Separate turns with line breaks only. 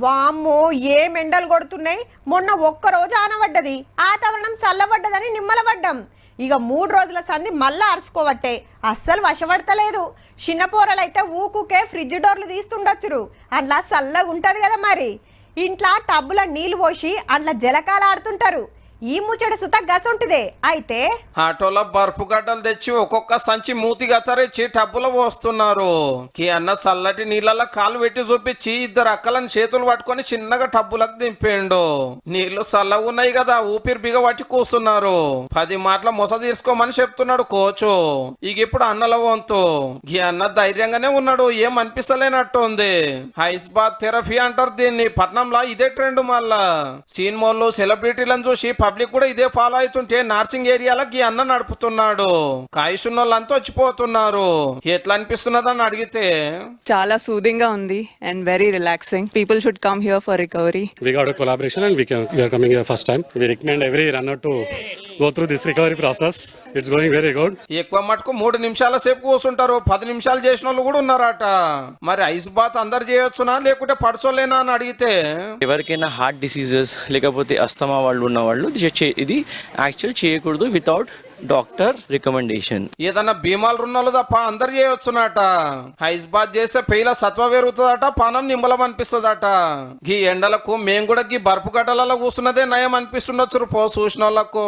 వామ్మో ఏం ఎండలు కొడుతున్నాయి. మొన్న ఒక్కరోజు ఆనబడ్డది, వాతావరణం చల్లబడ్డదని నిమ్మలబడ్డం. ఇక 3 రోజుల సంధి మళ్ళా అరుసుకోవట్టే, అస్సలు వశపడతలేదు. చిన్న పోరలైతే ఊకుకే ఫ్రిడ్జ్ డోర్లు తీస్తుండొచ్చురు, అందులో చల్లగా ఉంటది కదా. మరి ఇంట్లో టబ్బుల నీళ్లు పోసి అందులో జలకాల ఆడుతుంటారు. ఈ ముచ్చట సుత గసంటిదే. అయితే
ఆటోలో బర్ఫు గడ్డలు తెచ్చి ఒక్కొక్క సంచి మూతి గతరిచ్చి టబ్బులో పోస్తున్నారు. అన్న చల్లటి నీళ్ళల్లో కాలు పెట్టి చూపించి 2 అక్కలను చేతులు పట్టుకొని చిన్నగా టబ్బులకు దింపేండు. నీళ్లు చల్లగా ఉన్నాయి కదా, ఊపిరి బిగబట్టి కూస్తున్నారు. 10 మాటల మొస తీసుకోమని చెప్తున్నాడు కోచు. ఇక ఇప్పుడు అన్నల వంతు. అన్న ధైర్యంగానే ఉన్నాడు, ఏం అనిపిస్తలేనట్టు ఉంది. ఐస్ బాత్ థెరపీ అంటారు దీన్ని. పట్నంలో ఇదే ట్రెండ్. మళ్ళా సినిమాల్లో సెలబ్రిటీలను చూసి పబ్లిక్ కూడా ఇదే ఫాలో అవుతుంటే నార్సింగ్ ఏరియాలకి అన్న నడుపుతున్నాడు. కాయసున్నోళ్ళంతా వచ్చిపోతున్నారు. ఎట్లా అనిపిస్తున్నదని అడిగితే
చాలా సూదింగ్ గా ఉంది and very relaxing. People should come here for recovery.
We got a collaboration and we are coming here first time. We recommend every runner to go through this recovery process. It's going very good.
ఎక్కువ మటుకు 3 నిమిషాల సేపు కూర్చుంటారు. 10 నిమిషాలు చేసిన వాళ్ళు కూడా ఉన్నారట. మరి ఐస్ బాత్ అందరు చేయొచ్చునా లేకుంటే పడుచోలేనా అని అడిగితే
ఎవరికైనా హార్ట్ డిసీజెస్ లేకపోతే అస్తమా వాళ్ళు ఉన్న వాళ్ళు ఇది యాక్చువల్ చేయకూడదు వితౌట్ డాక్టర్ రికమెండేషన్.
ఏదన్నా బీమాలు ఉన్నోళ్ళు తప్ప అందరు చేయొచ్చునట. ఐస్ బాత్ చేస్తే పెయిల సత్వ పెరుగుతుందట, పానం నిమ్మలం అనిపిస్తుందట. ఈ ఎండలకు మేము కూడా ఈ బర్ఫు గడ్డలలో కూర్చున్నదే నయం అనిపిస్తుండొచ్చు పో చూసిన వాళ్ళకు.